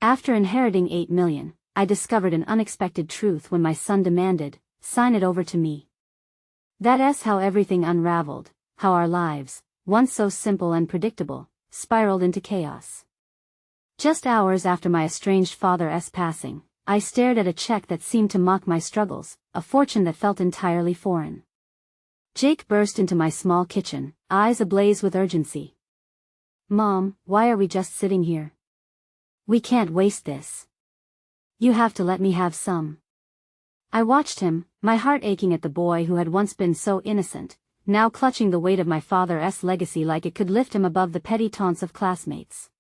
After inheriting 8 million, I discovered an unexpected truth when my son demanded, "Sign it over to me." That's how everything unraveled, how our lives, once so simple and predictable, spiraled into chaos. Just hours after my estranged father's passing, I stared at a check that seemed to mock my struggles, a fortune that felt entirely foreign. Jake burst into my small kitchen, eyes ablaze with urgency. "Mom, why are we just sitting here? We can't waste this. You have to let me have some." I watched him, my heart aching at the boy who had once been so innocent, now clutching the weight of my father's legacy like it could lift him above the petty taunts of classmates.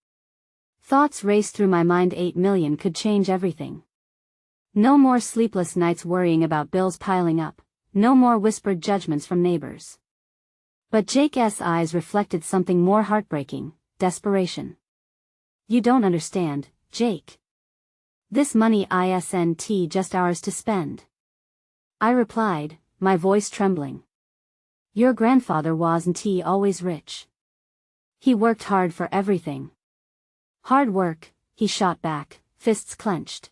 Thoughts raced through my mind. 8 million could change everything. No more sleepless nights worrying about bills piling up, no more whispered judgments from neighbors. But Jake's eyes reflected something more heartbreaking: desperation. "You don't understand, Jake. This money isn't just ours to spend," I replied, my voice trembling. "Your grandfather wasn't always rich. He worked hard for everything." "Hard work," he shot back, fists clenched.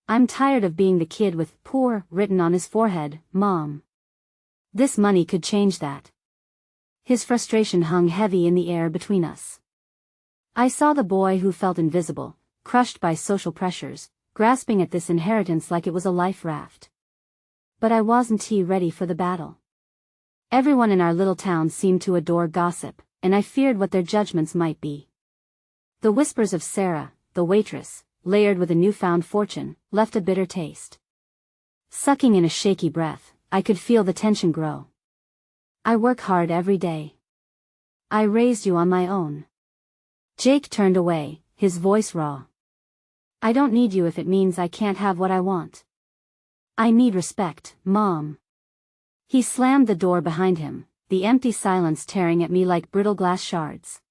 "I'm tired of being the kid with 'poor' written on his forehead, Mom. This money could change that." His frustration hung heavy in the air between us. I saw the boy who felt invisible, crushed by social pressures, grasping at this inheritance like it was a life raft. But I wasn't ready for the battle. Everyone in our little town seemed to adore gossip, and I feared what their judgments might be. The whispers of Sarah, the waitress, layered with a newfound fortune, left a bitter taste. Sucking in a shaky breath, I could feel the tension grow. "I work hard every day. I raised you on my own." Jake turned away, his voice raw. "I don't need you if it means I can't have what I want. I need respect, Mom." He slammed the door behind him, the empty silence tearing at me like brittle glass shards.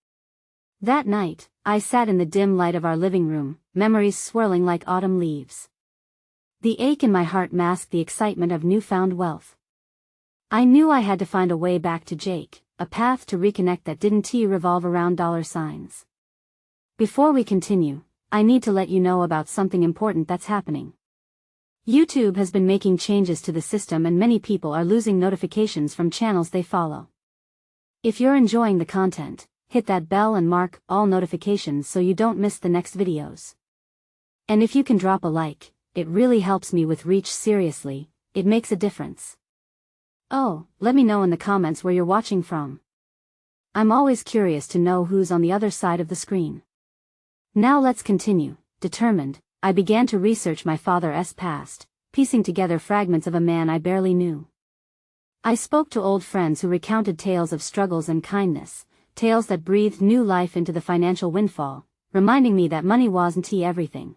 That night, I sat in the dim light of our living room, memories swirling like autumn leaves. The ache in my heart masked the excitement of newfound wealth. I knew I had to find a way back to Jake, a path to reconnect that didn't revolve around dollar signs. Before we continue, I need to let you know about something important that's happening. YouTube has been making changes to the system and many people are losing notifications from channels they follow. If you're enjoying the content, hit that bell and mark all notifications so you don't miss the next videos. And if you can drop a like, it really helps me with reach. Seriously, it makes a difference. Oh, let me know in the comments where you're watching from. I'm always curious to know who's on the other side of the screen. Now let's continue. Determined, I began to research my father's past, piecing together fragments of a man I barely knew. I spoke to old friends who recounted tales of struggles and kindness, tales that breathed new life into the financial windfall, reminding me that money wasn't everything.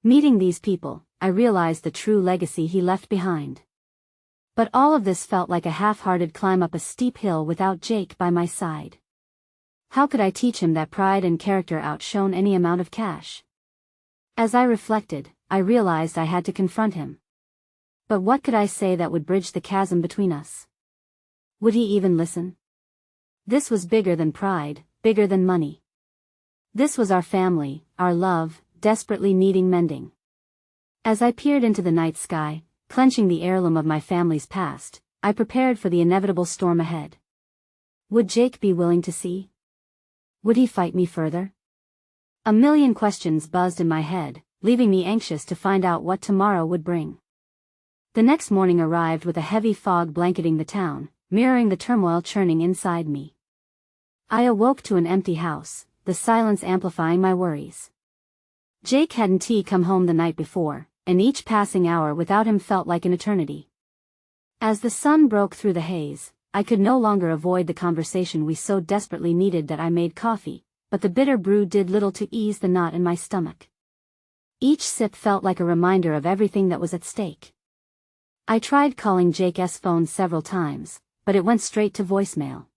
Meeting these people, I realized the true legacy he left behind. But all of this felt like a half-hearted climb up a steep hill without Jake by my side. How could I teach him that pride and character outshone any amount of cash? As I reflected, I realized I had to confront him. But what could I say that would bridge the chasm between us? Would he even listen? This was bigger than pride, bigger than money. This was our family, our love, desperately needing mending. As I peered into the night sky, clenching the heirloom of my family's past, I prepared for the inevitable storm ahead. Would Jake be willing to see? Would he fight me further? A million questions buzzed in my head, leaving me anxious to find out what tomorrow would bring. The next morning arrived with a heavy fog blanketing the town, mirroring the turmoil churning inside me. I awoke to an empty house, the silence amplifying my worries. Jake hadn't come home the night before, and each passing hour without him felt like an eternity. As the sun broke through the haze, I could no longer avoid the conversation we so desperately needed. That I made coffee, but the bitter brew did little to ease the knot in my stomach. Each sip felt like a reminder of everything that was at stake. I tried calling Jake's phone several times, but it went straight to voicemail.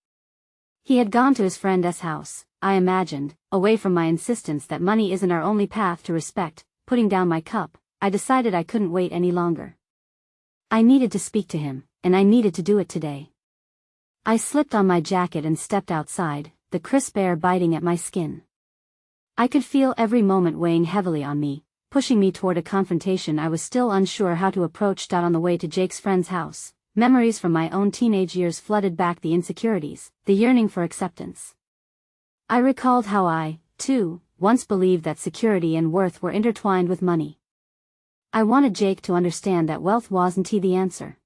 He had gone to his friend's house, I imagined, away from my insistence that money isn't our only path to respect. Putting down my cup, I decided I couldn't wait any longer. I needed to speak to him, and I needed to do it today. I slipped on my jacket and stepped outside, the crisp air biting at my skin. I could feel every moment weighing heavily on me, pushing me toward a confrontation I was still unsure how to approach. On the way to Jake's friend's house, memories from my own teenage years flooded back, the insecurities, the yearning for acceptance. I recalled how I, too, once believed that security and worth were intertwined with money. I wanted Jake to understand that wealth wasn't the answer.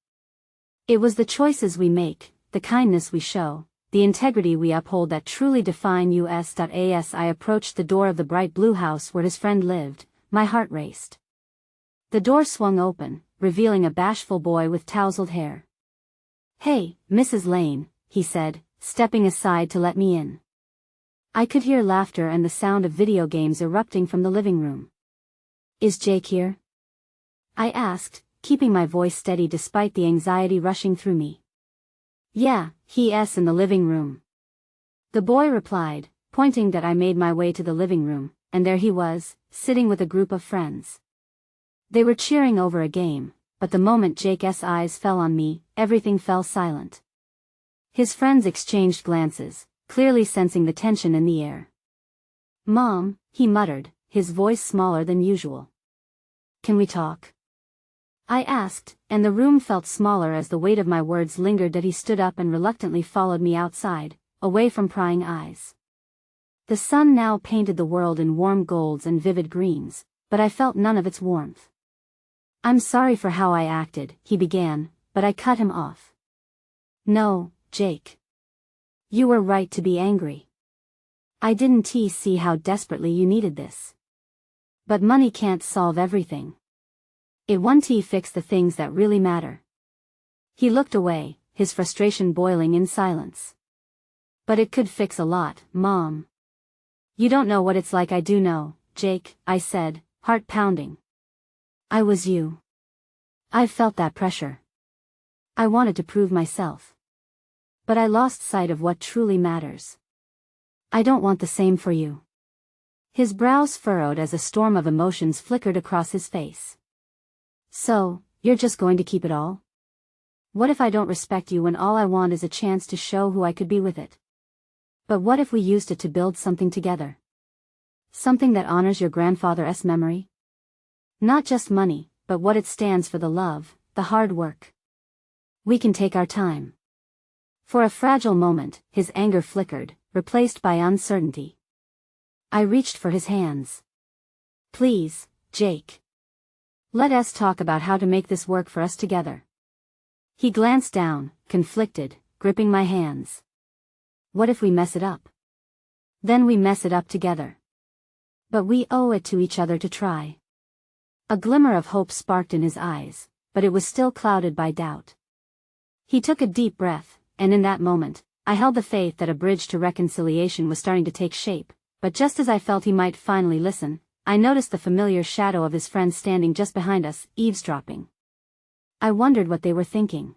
It was the choices we make, the kindness we show, the integrity we uphold that truly define us. As I approached the door of the bright blue house where his friend lived, my heart raced. The door swung open, revealing a bashful boy with tousled hair. "Hey, Mrs. Lane," he said, stepping aside to let me in. I could hear laughter and the sound of video games erupting from the living room. "Is Jake here?" I asked, keeping my voice steady despite the anxiety rushing through me. "Yeah, he's in the living room," the boy replied, pointing. That I made my way to the living room, and there he was, sitting with a group of friends. They were cheering over a game, but the moment Jake's eyes fell on me, everything fell silent. His friends exchanged glances, clearly sensing the tension in the air. "Mom," he muttered, his voice smaller than usual. "Can we talk?" I asked, and the room felt smaller as the weight of my words lingered. That he stood up and reluctantly followed me outside, away from prying eyes. The sun now painted the world in warm golds and vivid greens, but I felt none of its warmth. "I'm sorry for how I acted," he began, but I cut him off. "No, Jake. You were right to be angry. I didn't see how desperately you needed this. But money can't solve everything. It won't fix the things that really matter." He looked away, his frustration boiling in silence. "But it could fix a lot, Mom." "You don't know what it's like." "I do know, Jake," I said, heart pounding. "I was you. I felt that pressure. I wanted to prove myself. But I lost sight of what truly matters. I don't want the same for you." His brows furrowed as a storm of emotions flickered across his face. "So, you're just going to keep it all? What if I don't respect you when all I want is a chance to show who I could be with it? But what if we used it to build something together? Something that honors your grandfather's memory? Not just money, but what it stands for, the love, the hard work. We can take our time." For a fragile moment, his anger flickered, replaced by uncertainty. I reached for his hands. "Please, Jake. Let us talk about how to make this work for us together." He glanced down, conflicted, gripping my hands. "What if we mess it up? Then we mess it up together. But we owe it to each other to try." A glimmer of hope sparked in his eyes, but it was still clouded by doubt. He took a deep breath, and in that moment, I held the faith that a bridge to reconciliation was starting to take shape. But just as I felt he might finally listen, I noticed the familiar shadow of his friend standing just behind us, eavesdropping. I wondered what they were thinking.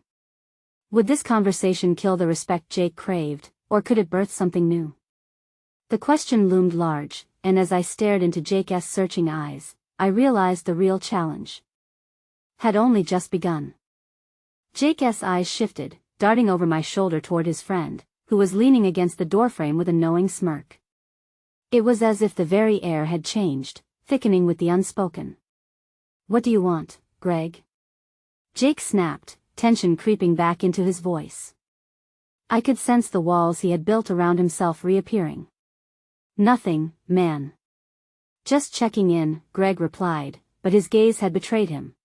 Would this conversation kill the respect Jake craved, or could it birth something new? The question loomed large, and as I stared into Jake's searching eyes, I realized the real challenge had only just begun. Jake's eyes shifted, darting over my shoulder toward his friend, who was leaning against the doorframe with a knowing smirk. It was as if the very air had changed, thickening with the unspoken. "What do you want, Greg?" Jake snapped, tension creeping back into his voice. I could sense the walls he had built around himself reappearing. "Nothing, man. Just checking in," Greg replied, but his gaze had betrayed him.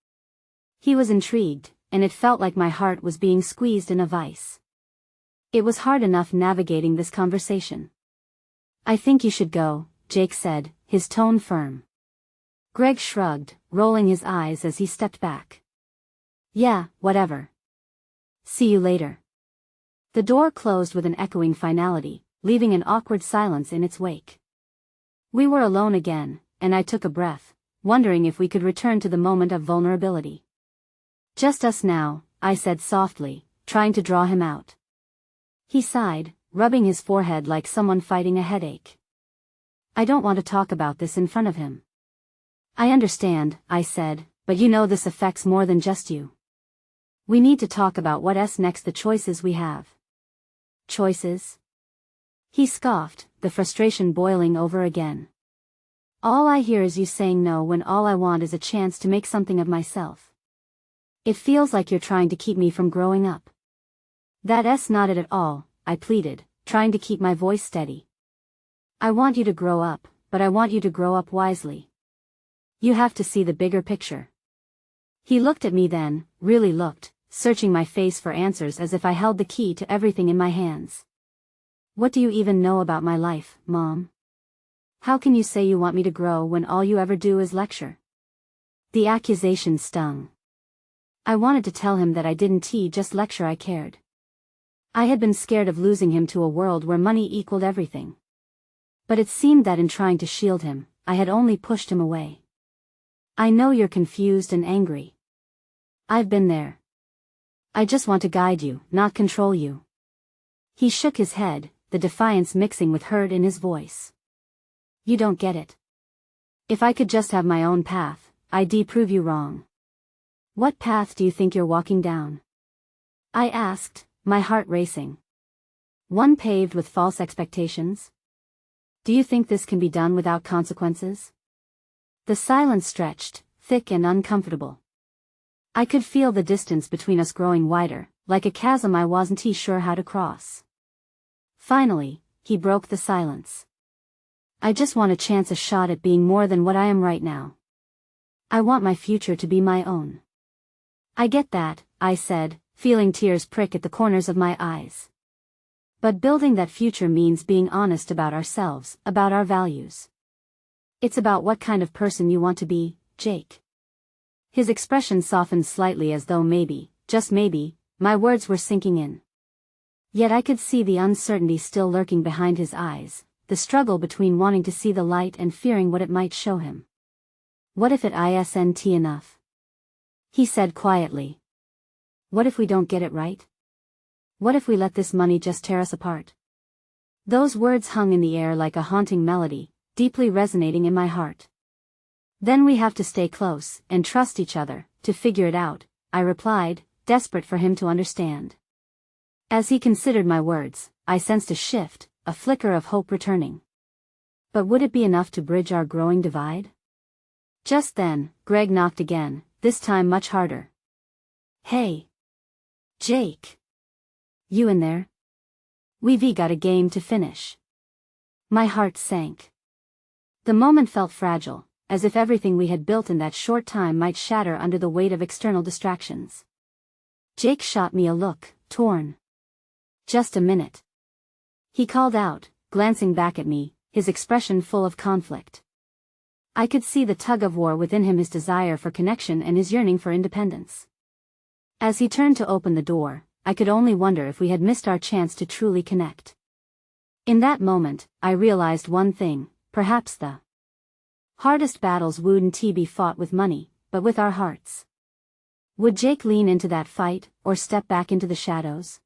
He was intrigued, and it felt like my heart was being squeezed in a vice. It was hard enough navigating this conversation. "I think you should go," Jake said, his tone firm. Greg shrugged, rolling his eyes as he stepped back. "Yeah, whatever. See you later." The door closed with an echoing finality, leaving an awkward silence in its wake. We were alone again, and I took a breath, wondering if we could return to the moment of vulnerability. "Just us now," I said softly, trying to draw him out. He sighed, rubbing his forehead like someone fighting a headache. "I don't want to talk about this in front of him." "I understand," I said, "but you know this affects more than just you. We need to talk about what's next, the choices we have." "Choices?" He scoffed, the frustration boiling over again. All I hear is you saying no when all I want is a chance to make something of myself. It feels like you're trying to keep me from growing up. That's not it at all, I pleaded, trying to keep my voice steady. I want you to grow up, but I want you to grow up wisely. You have to see the bigger picture. He looked at me then, really looked, searching my face for answers as if I held the key to everything in my hands. What do you even know about my life, Mom? How can you say you want me to grow when all you ever do is lecture? The accusation stung. I wanted to tell him that I didn't just lecture, I cared. I had been scared of losing him to a world where money equaled everything. But it seemed that in trying to shield him, I had only pushed him away. I know you're confused and angry. I've been there. I just want to guide you, not control you. He shook his head, the defiance mixing with hurt in his voice. You don't get it. If I could just have my own path, I'd prove you wrong. What path do you think you're walking down? I asked, my heart racing. One paved with false expectations? Do you think this can be done without consequences? The silence stretched, thick and uncomfortable. I could feel the distance between us growing wider, like a chasm I wasn't sure how to cross. Finally, he broke the silence. I just want a shot at being more than what I am right now. I want my future to be my own. I get that, I said, feeling tears prick at the corners of my eyes. But building that future means being honest about ourselves, about our values. It's about what kind of person you want to be, Jake. His expression softened slightly as though maybe, just maybe, my words were sinking in. Yet I could see the uncertainty still lurking behind his eyes, the struggle between wanting to see the light and fearing what it might show him. What if it isn't enough? He said quietly. What if we don't get it right? What if we let this money just tear us apart? Those words hung in the air like a haunting melody, deeply resonating in my heart. Then we have to stay close and trust each other to figure it out, I replied, desperate for him to understand. As he considered my words, I sensed a shift, a flicker of hope returning. But would it be enough to bridge our growing divide? Just then, Greg knocked again, this time much harder. Hey! Jake! You in there? We've got a game to finish. My heart sank. The moment felt fragile, as if everything we had built in that short time might shatter under the weight of external distractions. Jake shot me a look, torn. Just a minute. He called out, glancing back at me, his expression full of conflict. I could see the tug-of-war within him, his desire for connection and his yearning for independence. As he turned to open the door, I could only wonder if we had missed our chance to truly connect. In that moment, I realized one thing, perhaps the hardest battles wouldn't be fought with money, but with our hearts. Would Jake lean into that fight, or step back into the shadows?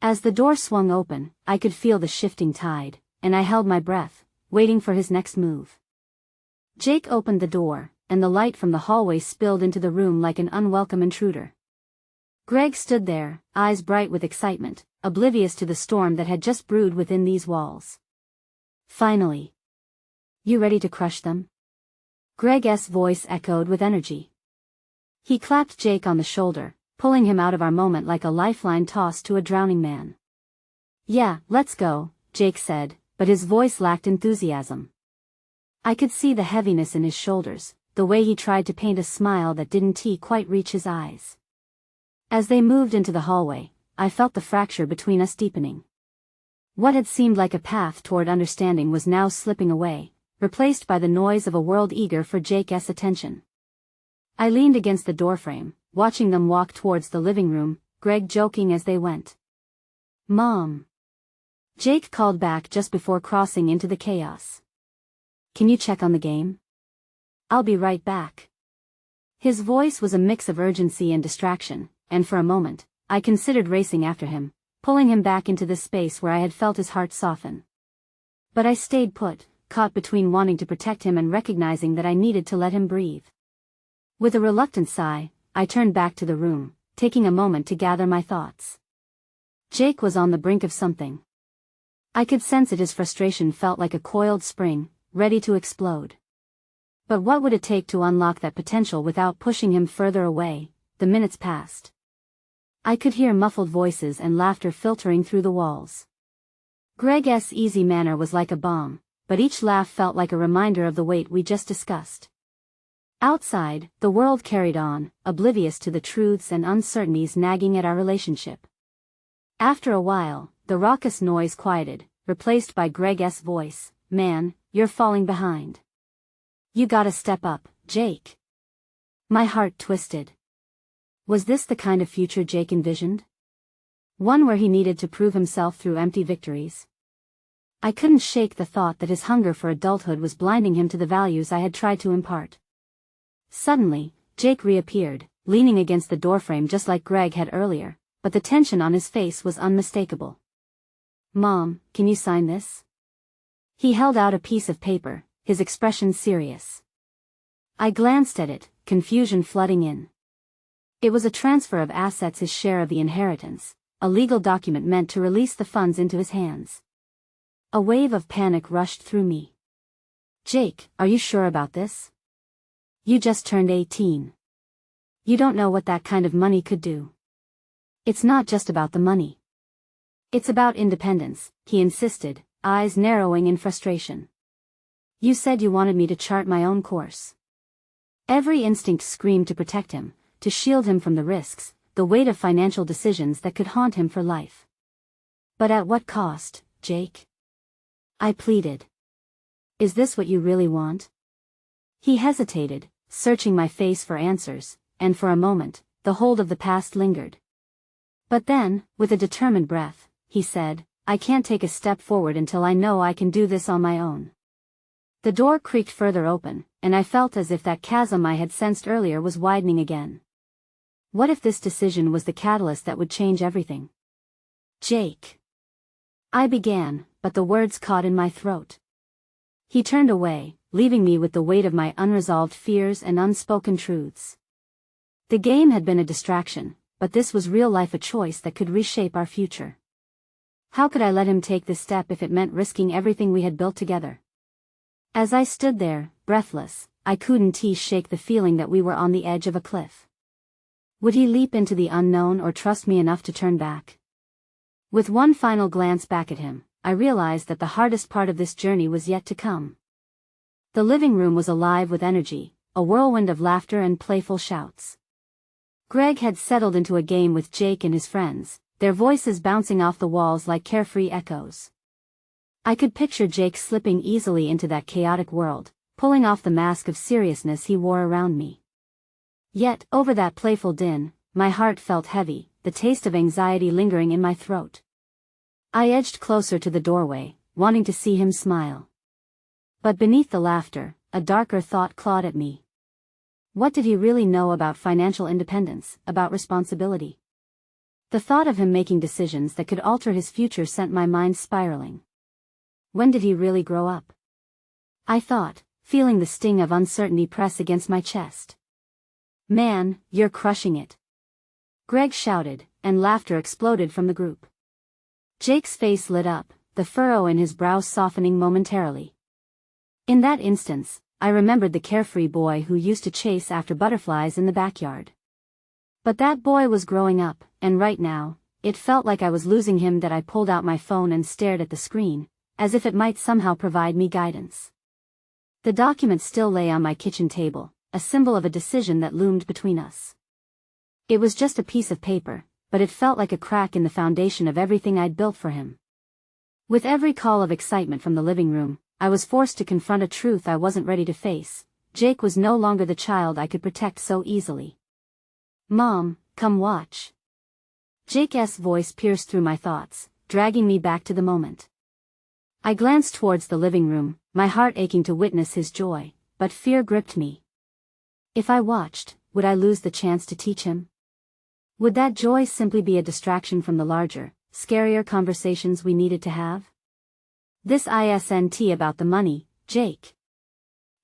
As the door swung open, I could feel the shifting tide, and I held my breath, waiting for his next move. Jake opened the door, and the light from the hallway spilled into the room like an unwelcome intruder. Greg stood there, eyes bright with excitement, oblivious to the storm that had just brewed within these walls. Finally. You ready to crush them? Greg's voice echoed with energy. He clapped Jake on the shoulder, pulling him out of our moment like a lifeline tossed to a drowning man. Yeah, let's go, Jake said, but his voice lacked enthusiasm. I could see the heaviness in his shoulders, the way he tried to paint a smile that didn't quite reach his eyes. As they moved into the hallway, I felt the fracture between us deepening. What had seemed like a path toward understanding was now slipping away, replaced by the noise of a world eager for Jake's attention. I leaned against the doorframe, watching them walk towards the living room, Greg joking as they went. Mom! Jake called back just before crossing into the chaos. Can you check on the game? I'll be right back. His voice was a mix of urgency and distraction, and for a moment, I considered racing after him, pulling him back into the space where I had felt his heart soften. But I stayed put, caught between wanting to protect him and recognizing that I needed to let him breathe. With a reluctant sigh, I turned back to the room, taking a moment to gather my thoughts. Jake was on the brink of something. I could sense it, his frustration felt like a coiled spring, ready to explode. But what would it take to unlock that potential without pushing him further away? The minutes passed. I could hear muffled voices and laughter filtering through the walls. Greg's easy manner was like a balm, but each laugh felt like a reminder of the weight we just discussed. Outside, the world carried on, oblivious to the truths and uncertainties nagging at our relationship. After a while, the raucous noise quieted, replaced by Greg's voice. "Man, you're falling behind. You gotta step up, Jake." My heart twisted. Was this the kind of future Jake envisioned? One where he needed to prove himself through empty victories? I couldn't shake the thought that his hunger for adulthood was blinding him to the values I had tried to impart. Suddenly, Jake reappeared, leaning against the doorframe just like Greg had earlier, but the tension on his face was unmistakable. "Mom, can you sign this?" He held out a piece of paper, his expression serious. I glanced at it, confusion flooding in. It was a transfer of assets, his share of the inheritance, a legal document meant to release the funds into his hands. A wave of panic rushed through me. "Jake, are you sure about this? You just turned 18. You don't know what that kind of money could do." "It's not just about the money. It's about independence," he insisted, eyes narrowing in frustration. "You said you wanted me to chart my own course." Every instinct screamed to protect him, to shield him from the risks, the weight of financial decisions that could haunt him for life. "But at what cost, Jake?" I pleaded. "Is this what you really want?" He hesitated, searching my face for answers, and for a moment, the hold of the past lingered. But then, with a determined breath, he said, "I can't take a step forward until I know I can do this on my own." The door creaked further open, and I felt as if that chasm I had sensed earlier was widening again. What if this decision was the catalyst that would change everything? "Jake," I began, but the words caught in my throat. He turned away, leaving me with the weight of my unresolved fears and unspoken truths. The game had been a distraction, but this was real life, a choice that could reshape our future. How could I let him take this step if it meant risking everything we had built together? As I stood there, breathless, I couldn't shake the feeling that we were on the edge of a cliff. Would he leap into the unknown or trust me enough to turn back? With one final glance back at him, I realized that the hardest part of this journey was yet to come. The living room was alive with energy, a whirlwind of laughter and playful shouts. Greg had settled into a game with Jake and his friends, their voices bouncing off the walls like carefree echoes. I could picture Jake slipping easily into that chaotic world, pulling off the mask of seriousness he wore around me. Yet, over that playful din, my heart felt heavy, the taste of anxiety lingering in my throat. I edged closer to the doorway, wanting to see him smile. But beneath the laughter, a darker thought clawed at me. What did he really know about financial independence, about responsibility? The thought of him making decisions that could alter his future sent my mind spiraling. When did he really grow up? I thought, feeling the sting of uncertainty press against my chest. "Man, you're crushing it," Greg shouted, and laughter exploded from the group. Jake's face lit up, the furrow in his brow softening momentarily. In that instance, I remembered the carefree boy who used to chase after butterflies in the backyard. But that boy was growing up, and right now, it felt like I was losing him. That I pulled out my phone and stared at the screen, as if it might somehow provide me guidance. The document still lay on my kitchen table, a symbol of a decision that loomed between us. It was just a piece of paper, but it felt like a crack in the foundation of everything I'd built for him. With every call of excitement from the living room, I was forced to confront a truth I wasn't ready to face. Jake was no longer the child I could protect so easily. "Mom, come watch." Jake's voice pierced through my thoughts, dragging me back to the moment. I glanced towards the living room, my heart aching to witness his joy, but fear gripped me. If I watched, would I lose the chance to teach him? Would that joy simply be a distraction from the larger, scarier conversations we needed to have? "This isn't about the money, Jake,"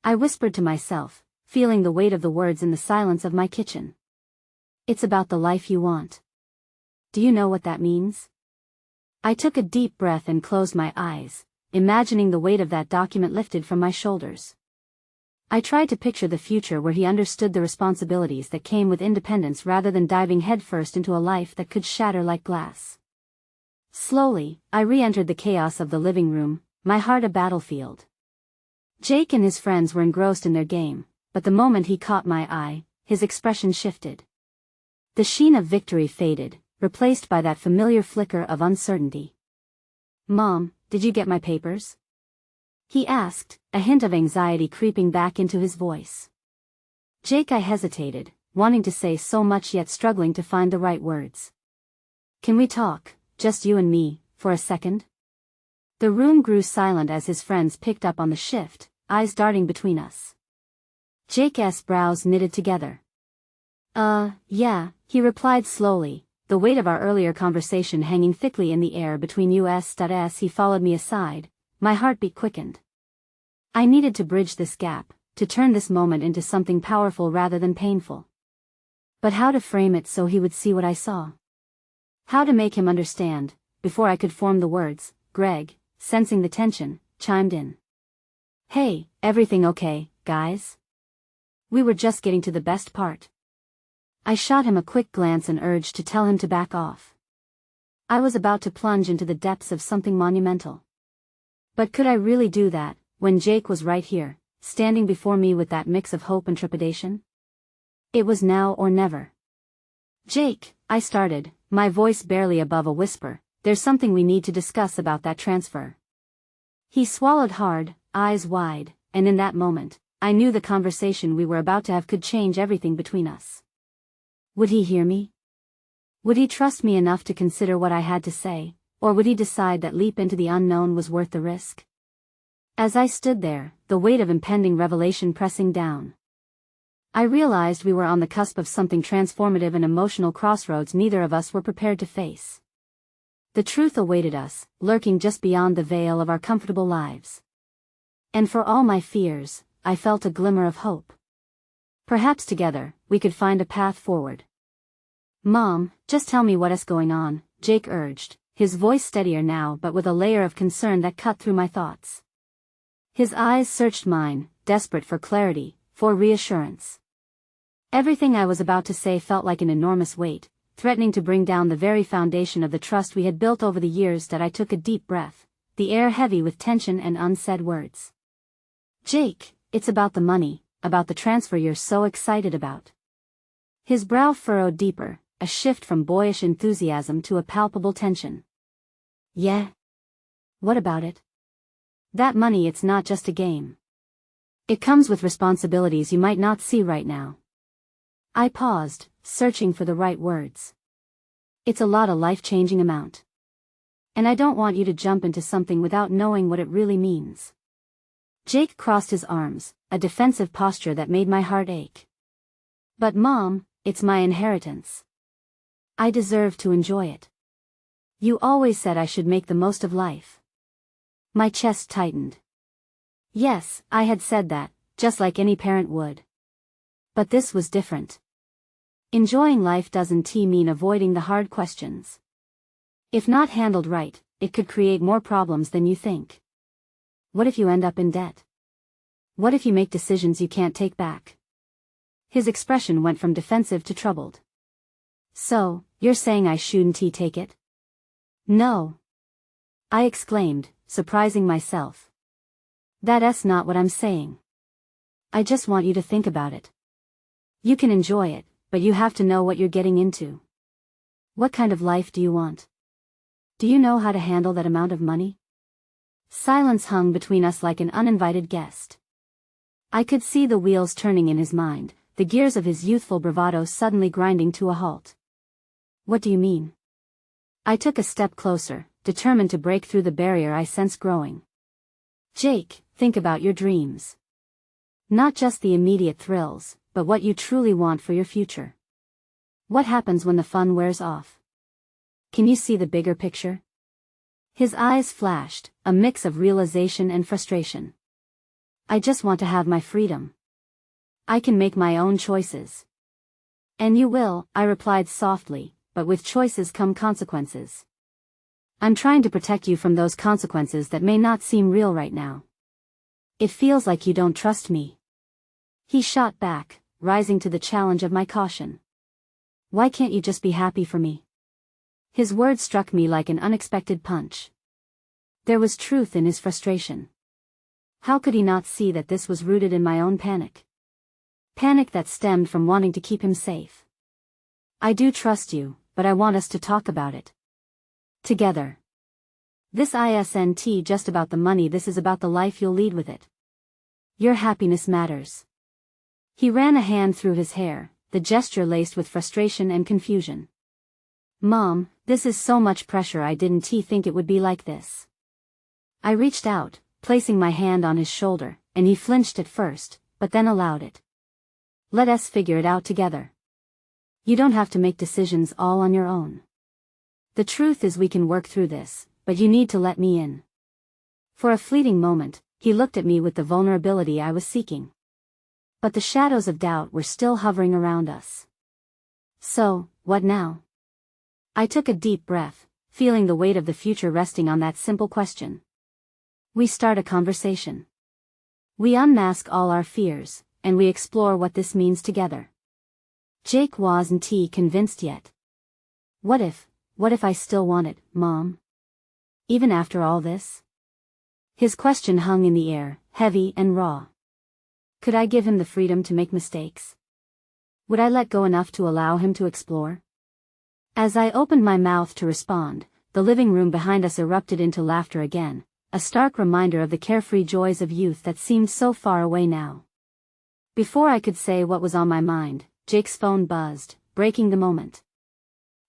I whispered to myself, feeling the weight of the words in the silence of my kitchen. "It's about the life you want. Do you know what that means?" I took a deep breath and closed my eyes, imagining the weight of that document lifted from my shoulders. I tried to picture the future where he understood the responsibilities that came with independence rather than diving headfirst into a life that could shatter like glass. Slowly, I re-entered the chaos of the living room, my heart a battlefield. Jake and his friends were engrossed in their game, but the moment he caught my eye, his expression shifted. The sheen of victory faded, replaced by that familiar flicker of uncertainty. "Mom, did you get my papers?" he asked, a hint of anxiety creeping back into his voice. I hesitated, wanting to say so much yet struggling to find the right words. "Can we talk, just you and me, for a second?" The room grew silent as his friends picked up on the shift, eyes darting between us. Jake's brows knitted together. Yeah, he replied slowly, the weight of our earlier conversation hanging thickly in the air between us. As he followed me aside, my heartbeat quickened. I needed to bridge this gap, to turn this moment into something powerful rather than painful. But how to frame it so he would see what I saw? How to make him understand? Before I could form the words, Greg, sensing the tension, chimed in. "Hey, everything okay, guys? We were just getting to the best part." I shot him a quick glance and urged to tell him to back off. I was about to plunge into the depths of something monumental. But could I really do that, when Jake was right here, standing before me with that mix of hope and trepidation? It was now or never. "Jake," I started, my voice barely above a whisper, "there's something we need to discuss about that transfer." He swallowed hard, eyes wide, and in that moment, I knew the conversation we were about to have could change everything between us. Would he hear me? Would he trust me enough to consider what I had to say, or would he decide that leap into the unknown was worth the risk? As I stood there, the weight of impending revelation pressing down, I realized we were on the cusp of something transformative and emotional crossroads neither of us were prepared to face. The truth awaited us, lurking just beyond the veil of our comfortable lives. And for all my fears, I felt a glimmer of hope. Perhaps together, we could find a path forward. "Mom, just tell me what's going on," Jake urged, his voice steadier now but with a layer of concern that cut through my thoughts. His eyes searched mine, desperate for clarity, for reassurance. Everything I was about to say felt like an enormous weight, threatening to bring down the very foundation of the trust we had built over the years. That I took a deep breath, the air heavy with tension and unsaid words. "Jake, it's about the money, about the transfer you're so excited about." His brow furrowed deeper, a shift from boyish enthusiasm to a palpable tension. "Yeah? What about it?" "That money, it's not just a game. It comes with responsibilities you might not see right now." I paused, searching for the right words. "It's a lot, a life-changing amount. And I don't want you to jump into something without knowing what it really means." Jake crossed his arms, a defensive posture that made my heart ache. "But Mom, it's my inheritance. I deserve to enjoy it. You always said I should make the most of life." My chest tightened. Yes, I had said that, just like any parent would. But this was different. Enjoying life doesn't mean avoiding the hard questions. If not handled right, it could create more problems than you think. What if you end up in debt? What if you make decisions you can't take back? His expression went from defensive to troubled. "So, you're saying I shouldn't take it?" "No," I exclaimed, surprising myself. "That's not what I'm saying. I just want you to think about it. You can enjoy it, but you have to know what you're getting into. What kind of life do you want? Do you know how to handle that amount of money?" Silence hung between us like an uninvited guest. I could see the wheels turning in his mind, the gears of his youthful bravado suddenly grinding to a halt. "What do you mean?" I took a step closer, determined to break through the barrier I sensed growing. "Jake, think about your dreams. Not just the immediate thrills, but what you truly want for your future. What happens when the fun wears off? Can you see the bigger picture?" His eyes flashed, a mix of realization and frustration. "I just want to have my freedom. I can make my own choices." "And you will," I replied softly, "but with choices come consequences. I'm trying to protect you from those consequences that may not seem real right now. It feels like you don't trust me." He shot back, rising to the challenge of my caution. Why can't you just be happy for me? His words struck me like an unexpected punch. There was truth in his frustration. How could he not see that this was rooted in my own panic? Panic that stemmed from wanting to keep him safe. I do trust you, but I want us to talk about it. Together. This isn't just about the money, this is about the life you'll lead with it. Your happiness matters. He ran a hand through his hair, the gesture laced with frustration and confusion. Mom, this is so much pressure, I didn't think it would be like this. I reached out, placing my hand on his shoulder, and he flinched at first, but then allowed it. Let us figure it out together. You don't have to make decisions all on your own. The truth is we can work through this, but you need to let me in. For a fleeting moment, he looked at me with the vulnerability I was seeking. But the shadows of doubt were still hovering around us. So, what now? I took a deep breath, feeling the weight of the future resting on that simple question. We start a conversation. We unmask all our fears, and we explore what this means together. Jake wasn't convinced yet. What if I still want it, Mom? Even after all this? His question hung in the air, heavy and raw. Could I give him the freedom to make mistakes? Would I let go enough to allow him to explore? As I opened my mouth to respond, the living room behind us erupted into laughter again, a stark reminder of the carefree joys of youth that seemed so far away now. Before I could say what was on my mind, Jake's phone buzzed, breaking the moment.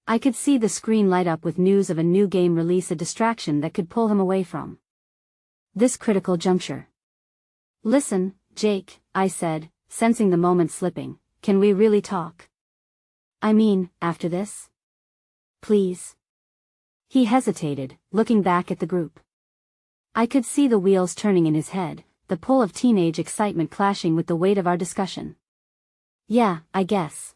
I could see the screen light up with news of a new game release, a distraction that could pull him away from this critical juncture. Listen, Jake, I said, sensing the moment slipping, can we really talk? I mean, after this? Please. He hesitated, looking back at the group. I could see the wheels turning in his head, the pull of teenage excitement clashing with the weight of our discussion. Yeah, I guess.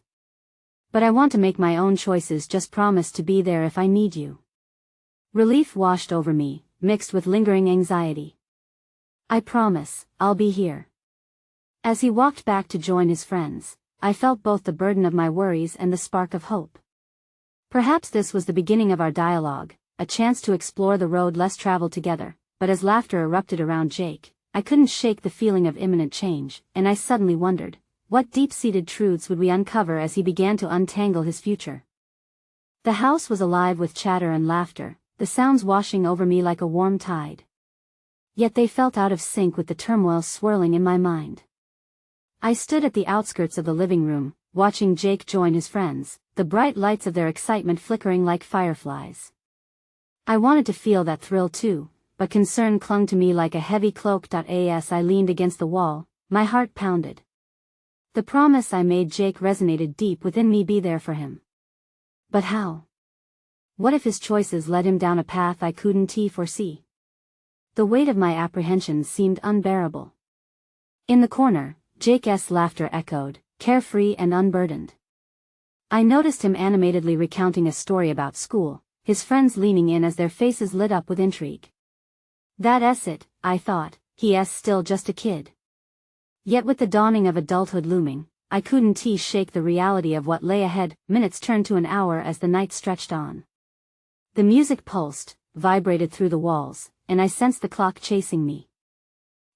But I want to make my own choices, just promise to be there if I need you. Relief washed over me, mixed with lingering anxiety. I promise, I'll be here. As he walked back to join his friends, I felt both the burden of my worries and the spark of hope. Perhaps this was the beginning of our dialogue, a chance to explore the road less traveled together, but as laughter erupted around Jake, I couldn't shake the feeling of imminent change, and I suddenly wondered, what deep-seated truths would we uncover as he began to untangle his future? The house was alive with chatter and laughter, the sounds washing over me like a warm tide. Yet they felt out of sync with the turmoil swirling in my mind. I stood at the outskirts of the living room, watching Jake join his friends, the bright lights of their excitement flickering like fireflies. I wanted to feel that thrill too, but concern clung to me like a heavy cloak. As I leaned against the wall, my heart pounded. The promise I made Jake resonated deep within me, be there for him. But how? What if his choices led him down a path I couldn't foresee? The weight of my apprehensions seemed unbearable. In the corner, Jake's laughter echoed, carefree and unburdened. I noticed him animatedly recounting a story about school, his friends leaning in as their faces lit up with intrigue. That's it, I thought, he's still just a kid. Yet with the dawning of adulthood looming, I couldn't shake the reality of what lay ahead. Minutes turned to an hour as the night stretched on. The music pulsed, vibrated through the walls, and I sensed the clock chasing me.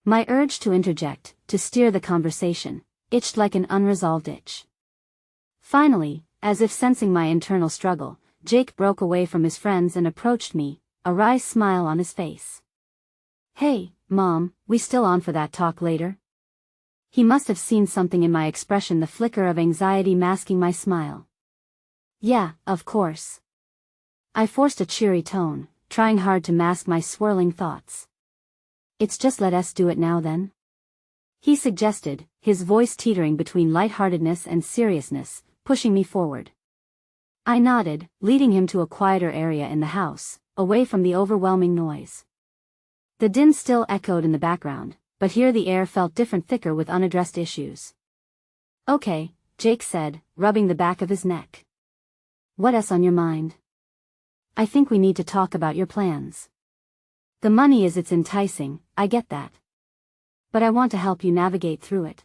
My urge to interject, to steer the conversation, itched like an unresolved itch. Finally, as if sensing my internal struggle, Jake broke away from his friends and approached me, a wry smile on his face. Hey, Mom, we still on for that talk later? He must have seen something in my expression, the flicker of anxiety masking my smile. Yeah, of course. I forced a cheery tone, trying hard to mask my swirling thoughts. It's just let us do it now then? He suggested, his voice teetering between lightheartedness and seriousness, pushing me forward. I nodded, leading him to a quieter area in the house, away from the overwhelming noise. The din still echoed in the background, but here the air felt different, thicker with unaddressed issues. Okay, Jake said, rubbing the back of his neck. What's on your mind? I think we need to talk about your plans. The money it's enticing, I get that. But I want to help you navigate through it.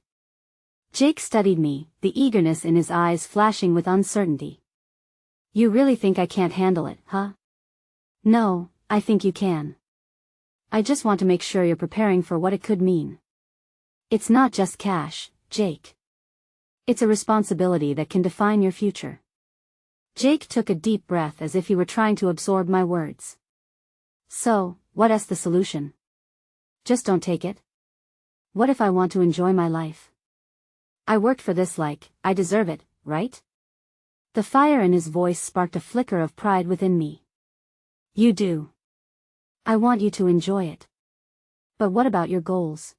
Jake studied me, the eagerness in his eyes flashing with uncertainty. You really think I can't handle it, huh? No, I think you can. I just want to make sure you're preparing for what it could mean. It's not just cash, Jake. It's a responsibility that can define your future. Jake took a deep breath as if he were trying to absorb my words. So, what's the solution? Just don't take it? What if I want to enjoy my life? I worked for this, like, I deserve it, right? The fire in his voice sparked a flicker of pride within me. You do. I want you to enjoy it. But what about your goals?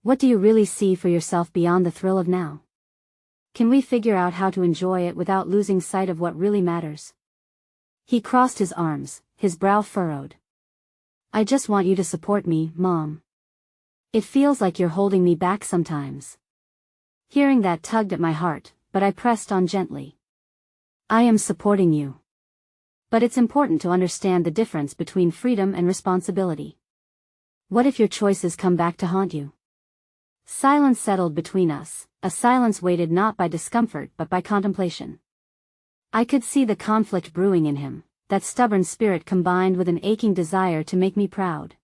What do you really see for yourself beyond the thrill of now? Can we figure out how to enjoy it without losing sight of what really matters? He crossed his arms, his brow furrowed. I just want you to support me, Mom. It feels like you're holding me back sometimes. Hearing that tugged at my heart, but I pressed on gently. I am supporting you. But it's important to understand the difference between freedom and responsibility. What if your choices come back to haunt you? Silence settled between us, a silence weighted not by discomfort but by contemplation. I could see the conflict brewing in him, that stubborn spirit combined with an aching desire to make me proud.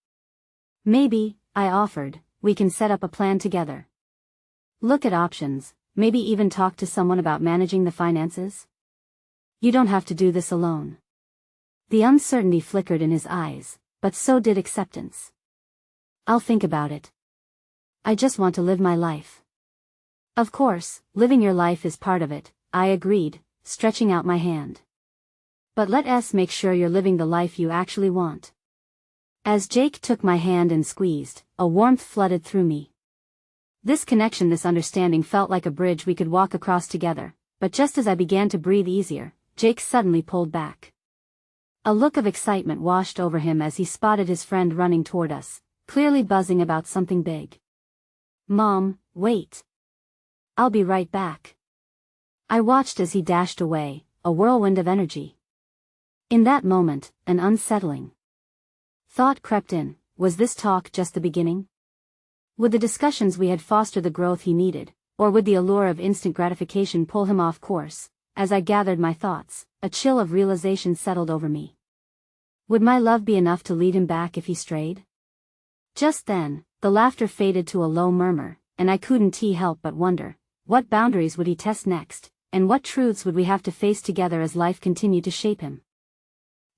Maybe, I offered, we can set up a plan together. Look at options, maybe even talk to someone about managing the finances? You don't have to do this alone. The uncertainty flickered in his eyes, but so did acceptance. I'll think about it. I just want to live my life. Of course, living your life is part of it, I agreed, stretching out my hand. But let's make sure you're living the life you actually want. As Jake took my hand and squeezed, a warmth flooded through me. This connection, this understanding felt like a bridge we could walk across together, but just as I began to breathe easier, Jake suddenly pulled back. A look of excitement washed over him as he spotted his friend running toward us, clearly buzzing about something big. Mom, wait. I'll be right back. I watched as he dashed away, a whirlwind of energy. In that moment, an unsettling thought crept in. Was this talk just the beginning? Would the discussions we had foster the growth he needed, or would the allure of instant gratification pull him off course? As I gathered my thoughts, a chill of realization settled over me. Would my love be enough to lead him back if he strayed? Just then, the laughter faded to a low murmur, and I couldn't help but wonder, what boundaries would he test next, and what truths would we have to face together as life continued to shape him?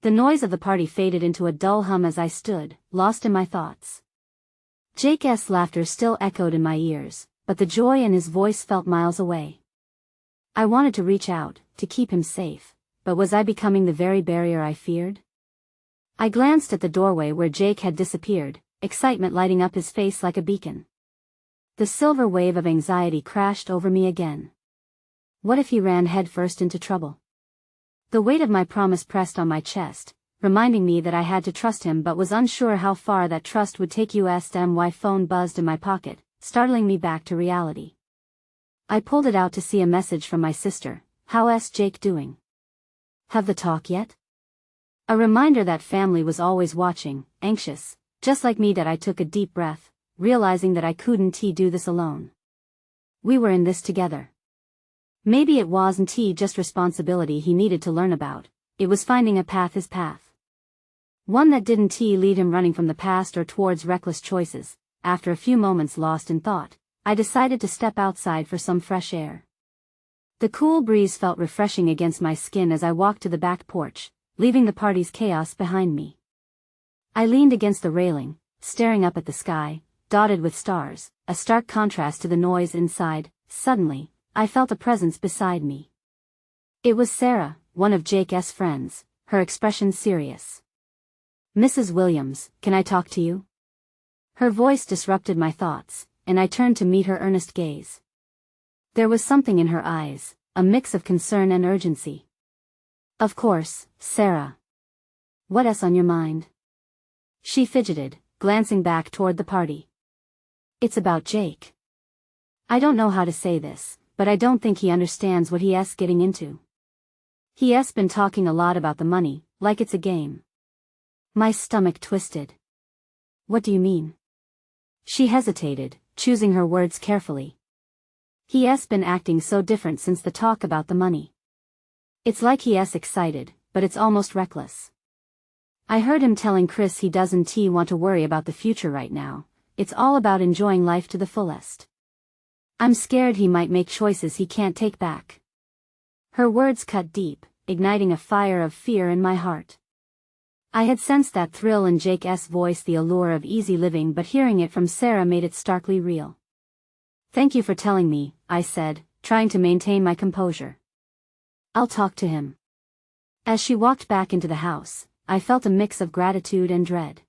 The noise of the party faded into a dull hum as I stood, lost in my thoughts. Jake's laughter still echoed in my ears, but the joy in his voice felt miles away. I wanted to reach out, to keep him safe, but was I becoming the very barrier I feared? I glanced at the doorway where Jake had disappeared, excitement lighting up his face like a beacon. The silver wave of anxiety crashed over me again. What if he ran headfirst into trouble? The weight of my promise pressed on my chest, reminding me that I had to trust him but was unsure how far that trust would take us. My phone buzzed in my pocket, startling me back to reality. I pulled it out to see a message from my sister. How's Jake doing? Have the talk yet? A reminder that family was always watching, anxious, just like me. That I took a deep breath, realizing that I couldn't do this alone. We were in this together. Maybe it wasn't just responsibility he needed to learn about, it was finding a path, his path. One that didn't lead him running from the past or towards reckless choices. After a few moments lost in thought, I decided to step outside for some fresh air. The cool breeze felt refreshing against my skin as I walked to the back porch, leaving the party's chaos behind me. I leaned against the railing, staring up at the sky, dotted with stars, a stark contrast to the noise inside. Suddenly, I felt a presence beside me. It was Sarah, one of Jake's friends, her expression serious. Mrs. Williams, can I talk to you? Her voice disrupted my thoughts, and I turned to meet her earnest gaze. There was something in her eyes, a mix of concern and urgency. Of course, Sarah. What's on your mind? She fidgeted, glancing back toward the party. It's about Jake. I don't know how to say this, but I don't think he understands what he's getting into. He's been talking a lot about the money, like it's a game. My stomach twisted. What do you mean? She hesitated, choosing her words carefully. He's been acting so different since the talk about the money. It's like he's excited, but it's almost reckless. I heard him telling Chris he doesn't want to worry about the future right now. It's all about enjoying life to the fullest. I'm scared he might make choices he can't take back. Her words cut deep, igniting a fire of fear in my heart. I had sensed that thrill in Jake's voice, the allure of easy living, but hearing it from Sarah made it starkly real. "Thank you for telling me," I said, trying to maintain my composure. "I'll talk to him." As she walked back into the house, I felt a mix of gratitude and dread.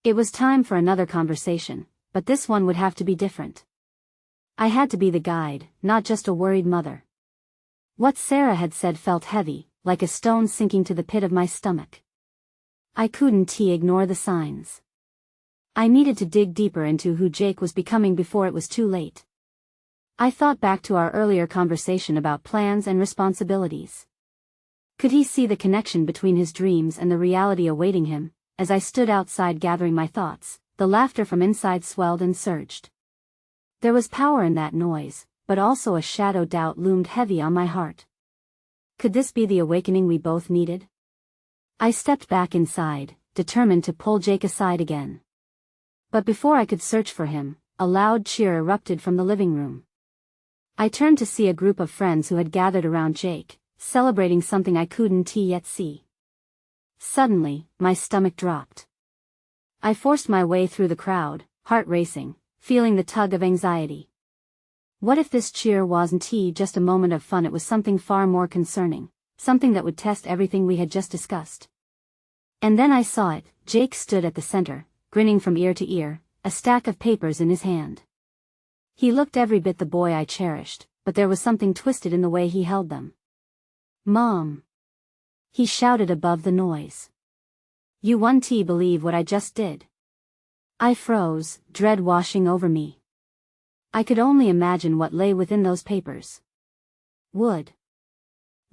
It was time for another conversation, but this one would have to be different. I had to be the guide, not just a worried mother. What Sarah had said felt heavy, like a stone sinking to the pit of my stomach. I couldn't ignore the signs. I needed to dig deeper into who Jake was becoming before it was too late. I thought back to our earlier conversation about plans and responsibilities. Could he see the connection between his dreams and the reality awaiting him? As I stood outside gathering my thoughts, the laughter from inside swelled and surged. There was power in that noise, but also a shadow doubt loomed heavy on my heart. Could this be the awakening we both needed? I stepped back inside, determined to pull Jake aside again. But before I could search for him, a loud cheer erupted from the living room. I turned to see a group of friends who had gathered around Jake, celebrating something I couldn't yet see. Suddenly, my stomach dropped. I forced my way through the crowd, heart racing, feeling the tug of anxiety. What if this cheer wasn't just a moment of fun? It was something far more concerning, something that would test everything we had just discussed. And then I saw it. Jake stood at the center, grinning from ear to ear, a stack of papers in his hand. He looked every bit the boy I cherished, but there was something twisted in the way he held them. "Mom!" he shouted above the noise. "You won't believe what I just did." I froze, dread washing over me. I could only imagine what lay within those papers. Would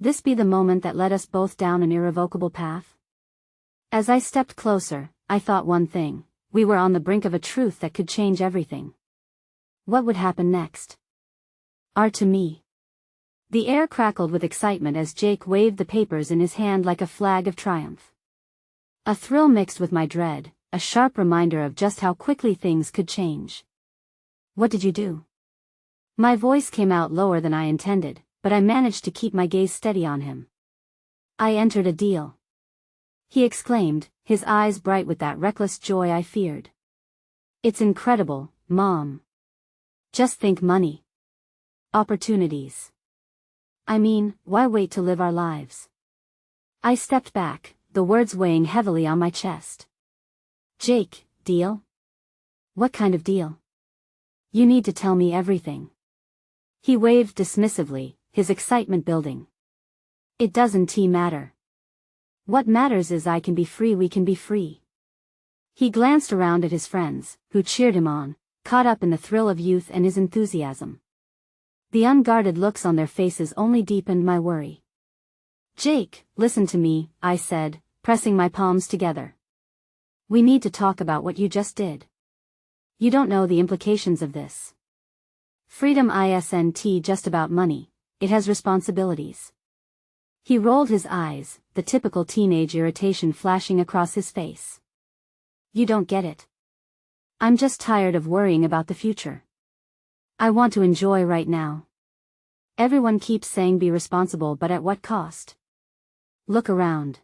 this be the moment that led us both down an irrevocable path? As I stepped closer, I thought one thing: we were on the brink of a truth that could change everything. What would happen next? To me. The air crackled with excitement as Jake waved the papers in his hand like a flag of triumph. A thrill mixed with my dread, a sharp reminder of just how quickly things could change. "What did you do?" My voice came out lower than I intended, but I managed to keep my gaze steady on him. "I entered a deal," he exclaimed, his eyes bright with that reckless joy I feared. "It's incredible, Mom. Just think, money. Opportunities. I mean, why wait to live our lives?" I stepped back, the words weighing heavily on my chest. "Jake, deal? What kind of deal? You need to tell me everything." He waved dismissively, his excitement building. "It doesn't matter. What matters is I can be free, we can be free." He glanced around at his friends, who cheered him on, caught up in the thrill of youth and his enthusiasm. The unguarded looks on their faces only deepened my worry. "Jake, listen to me," I said, pressing my palms together. "We need to talk about what you just did. You don't know the implications of this. Freedom isn't just about money, it has responsibilities." He rolled his eyes, the typical teenage irritation flashing across his face. "You don't get it. I'm just tired of worrying about the future. I want to enjoy right now. Everyone keeps saying be responsible, but at what cost? Look around.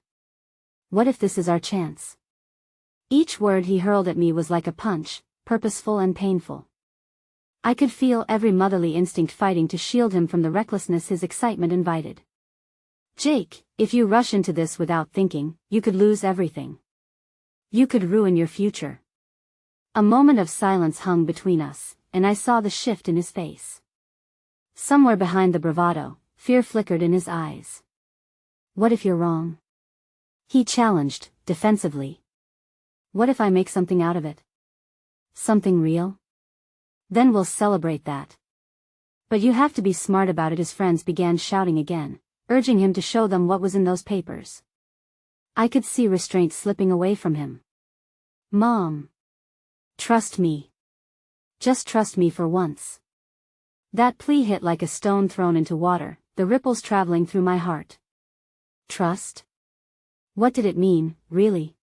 What if this is our chance?" Each word he hurled at me was like a punch, purposeful and painful. I could feel every motherly instinct fighting to shield him from the recklessness his excitement invited. "Jake, if you rush into this without thinking, you could lose everything. You could ruin your future." A moment of silence hung between us, and I saw the shift in his face. Somewhere behind the bravado, fear flickered in his eyes. "What if you're wrong?" he challenged, defensively. "What if I make something out of it? Something real? Then we'll celebrate that. But you have to be smart about it." His friends began shouting again, urging him to show them what was in those papers. I could see restraint slipping away from him. "Mom. Trust me. Just trust me for once." That plea hit like a stone thrown into water, the ripples traveling through my heart. Trust? What did it mean, really?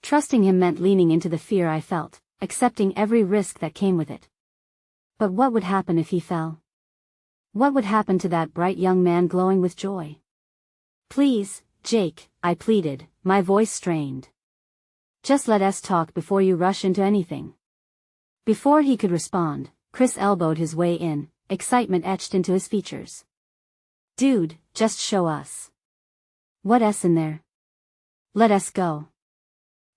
Trusting him meant leaning into the fear I felt, accepting every risk that came with it. But what would happen if he fell? What would happen to that bright young man glowing with joy? Please, Jake, I pleaded, my voice strained. Just let us talk before you rush into anything. Before he could respond, Chris elbowed his way in, excitement etched into his features. Dude, just show us. What's in there? Let us go.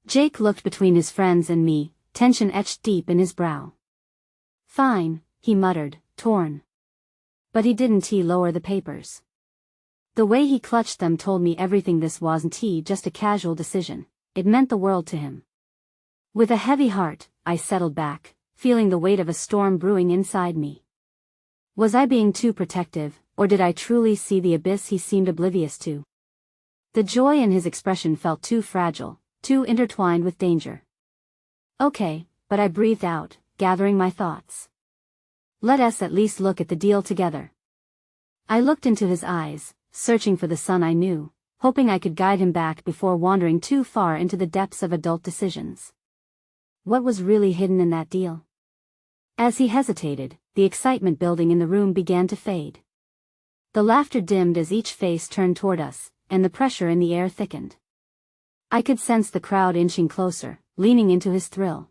Jake looked between his friends and me, tension etched deep in his brow. Fine, he muttered, torn. But he didn't lower the papers. The way he clutched them told me everything. This wasn't just a casual decision, it meant the world to him. With a heavy heart, I settled back, feeling the weight of a storm brewing inside me. Was I being too protective, or did I truly see the abyss he seemed oblivious to? The joy in his expression felt too fragile, too intertwined with danger. Okay, but I breathed out, gathering my thoughts. Let us at least look at the deal together. I looked into his eyes, searching for the son I knew, hoping I could guide him back before wandering too far into the depths of adult decisions. What was really hidden in that deal? As he hesitated, the excitement building in the room began to fade. The laughter dimmed as each face turned toward us, and the pressure in the air thickened. I could sense the crowd inching closer, leaning into his thrill.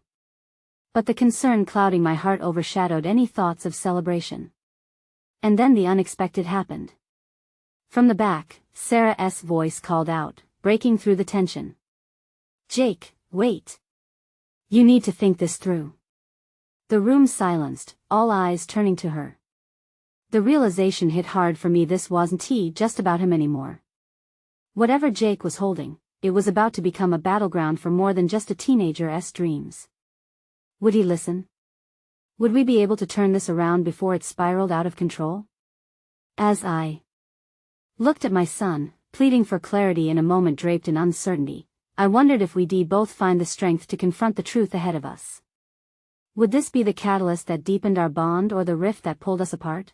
But the concern clouding my heart overshadowed any thoughts of celebration. And then the unexpected happened. From the back, Sarah's voice called out, breaking through the tension. Jake, wait. You need to think this through. The room silenced, all eyes turning to her. The realization hit hard for me. This wasn't just about him anymore. Whatever Jake was holding, it was about to become a battleground for more than just a teenager's dreams. Would he listen? Would we be able to turn this around before it spiraled out of control? As I looked at my son, pleading for clarity in a moment draped in uncertainty, I wondered if we'd both find the strength to confront the truth ahead of us. Would this be the catalyst that deepened our bond or the rift that pulled us apart?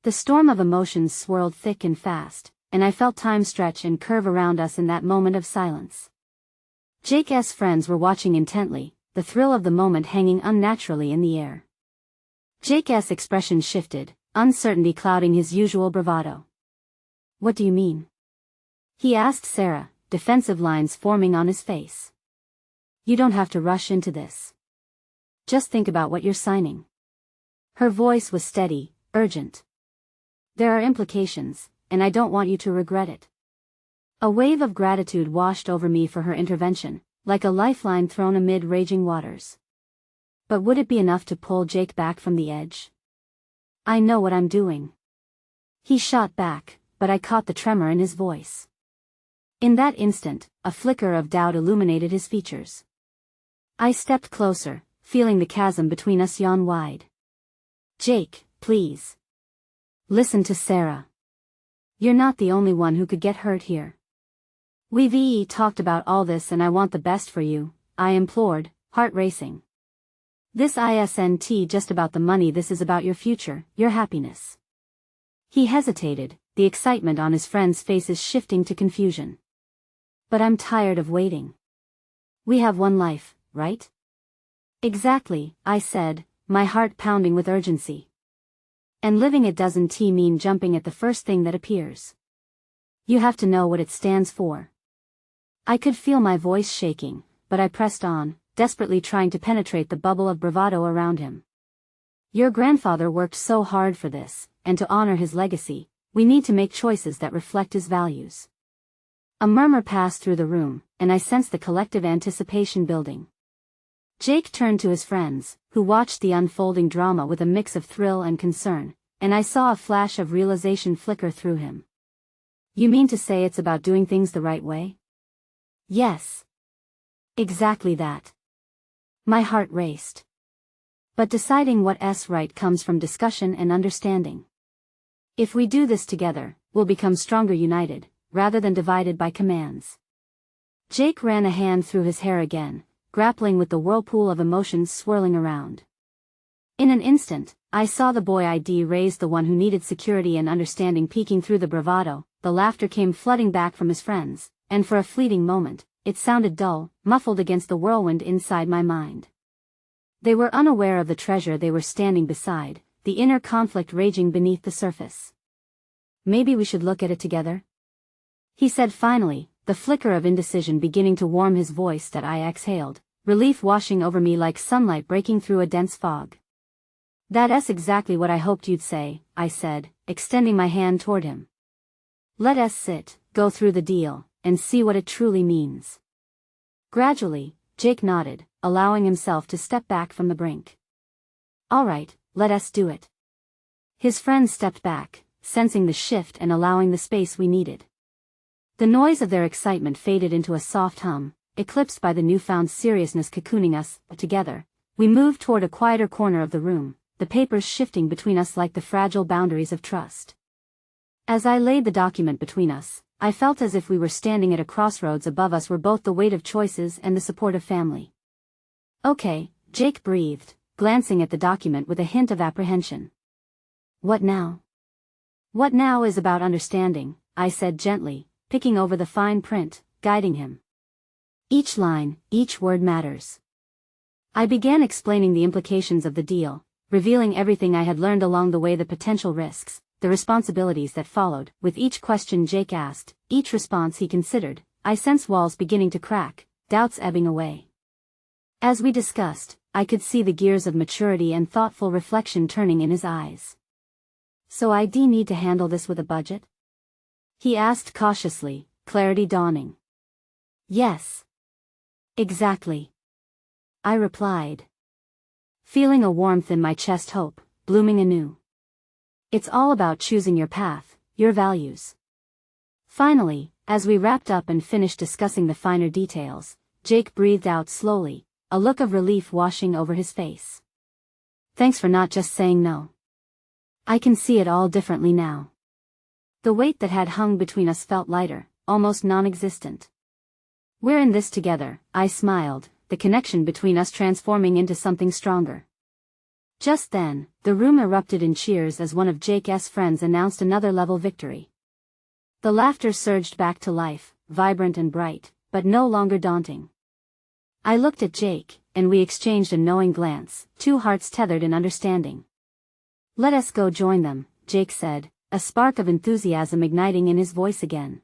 The storm of emotions swirled thick and fast, and I felt time stretch and curve around us in that moment of silence. Jake's friends were watching intently, the thrill of the moment hanging unnaturally in the air. Jake's expression shifted, uncertainty clouding his usual bravado. What do you mean? He asked Sarah, defensive lines forming on his face. You don't have to rush into this. Just think about what you're signing. Her voice was steady, urgent. There are implications, and I don't want you to regret it. A wave of gratitude washed over me for her intervention, like a lifeline thrown amid raging waters. But would it be enough to pull Jake back from the edge? I know what I'm doing. He shot back, but I caught the tremor in his voice. In that instant, a flicker of doubt illuminated his features. I stepped closer, feeling the chasm between us yawn wide. Jake, please. Listen to Sarah. You're not the only one who could get hurt here. We've talked about all this and I want the best for you, I implored, heart racing. This isn't just about the money, this is about your future, your happiness. He hesitated, the excitement on his friends' faces shifting to confusion. But I'm tired of waiting. We have one life, right? Exactly, I said, my heart pounding with urgency. And living it doesn't mean jumping at the first thing that appears. You have to know what it stands for. I could feel my voice shaking, but I pressed on, desperately trying to penetrate the bubble of bravado around him. Your grandfather worked so hard for this, and to honor his legacy, we need to make choices that reflect his values. A murmur passed through the room, and I sensed the collective anticipation building. Jake turned to his friends, who watched the unfolding drama with a mix of thrill and concern, and I saw a flash of realization flicker through him. You mean to say it's about doing things the right way? Yes. Exactly that. My heart raced. But deciding what's right comes from discussion and understanding. If we do this together, we'll become stronger united, rather than divided by commands. Jake ran a hand through his hair again, grappling with the whirlpool of emotions swirling around. In an instant, I saw the boy ID raise, the one who needed security and understanding, peeking through the bravado. The laughter came flooding back from his friends, and for a fleeting moment, it sounded dull, muffled against the whirlwind inside my mind. They were unaware of the treasure they were standing beside, the inner conflict raging beneath the surface. Maybe we should look at it together? He said finally, the flicker of indecision beginning to warm his voice. That I exhaled, relief washing over me like sunlight breaking through a dense fog. That's exactly what I hoped you'd say, I said, extending my hand toward him. Let us sit, go through the deal, and see what it truly means. Gradually, Jake nodded, allowing himself to step back from the brink. All right, let us do it. His friends stepped back, sensing the shift and allowing the space we needed. The noise of their excitement faded into a soft hum, eclipsed by the newfound seriousness cocooning us together. We moved toward a quieter corner of the room, the papers shifting between us like the fragile boundaries of trust. As I laid the document between us, I felt as if we were standing at a crossroads. Above us were both the weight of choices and the support of family. Okay, Jake breathed, glancing at the document with a hint of apprehension. What now? What now is about understanding, I said gently, picking over the fine print, guiding him. Each line, each word matters. I began explaining the implications of the deal, revealing everything I had learned along the way, the potential risks, the responsibilities that followed. With each question Jake asked, each response he considered, I sensed walls beginning to crack, doubts ebbing away. As we discussed, I could see the gears of maturity and thoughtful reflection turning in his eyes. So I need to handle this with a budget? He asked cautiously, clarity dawning. Yes. Exactly. I replied, feeling a warmth in my chest, hope blooming anew. It's all about choosing your path, your values. Finally, as we wrapped up and finished discussing the finer details, Jake breathed out slowly, a look of relief washing over his face. Thanks for not just saying no. I can see it all differently now. The weight that had hung between us felt lighter, almost non-existent. We're in this together, I smiled, the connection between us transforming into something stronger. Just then, the room erupted in cheers as one of Jake's friends announced another level victory. The laughter surged back to life, vibrant and bright, but no longer daunting. I looked at Jake, and we exchanged a knowing glance, two hearts tethered in understanding. Let us go join them, Jake said, a spark of enthusiasm igniting in his voice again.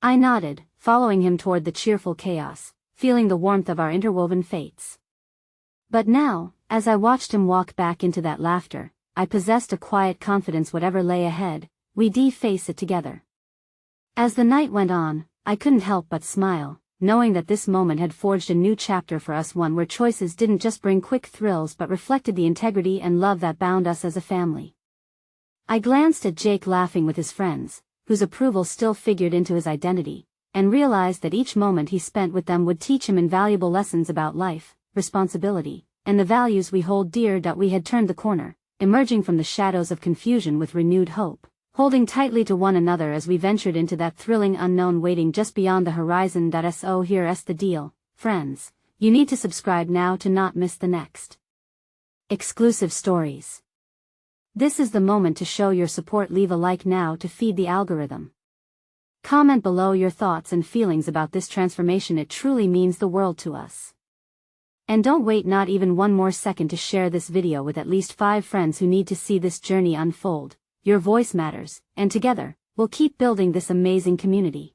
I nodded, following him toward the cheerful chaos, feeling the warmth of our interwoven fates. But now, as I watched him walk back into that laughter, I possessed a quiet confidence whatever lay ahead, we'd face it together. As the night went on, I couldn't help but smile, knowing that this moment had forged a new chapter for us, one where choices didn't just bring quick thrills but reflected the integrity and love that bound us as a family. I glanced at Jake laughing with his friends, whose approval still figured into his identity, and realized that each moment he spent with them would teach him invaluable lessons about life, responsibility, and the values we hold dear. We had turned the corner, emerging from the shadows of confusion with renewed hope, holding tightly to one another as we ventured into that thrilling unknown waiting just beyond the horizon. So here's the deal, friends, you need to subscribe now to not miss the next exclusive stories. This is the moment to show your support. Leave a like now to feed the algorithm. Comment below your thoughts and feelings about this transformation, it truly means the world to us. And don't wait not even one more second to share this video with at least 5 friends who need to see this journey unfold. Your voice matters, and together, we'll keep building this amazing community.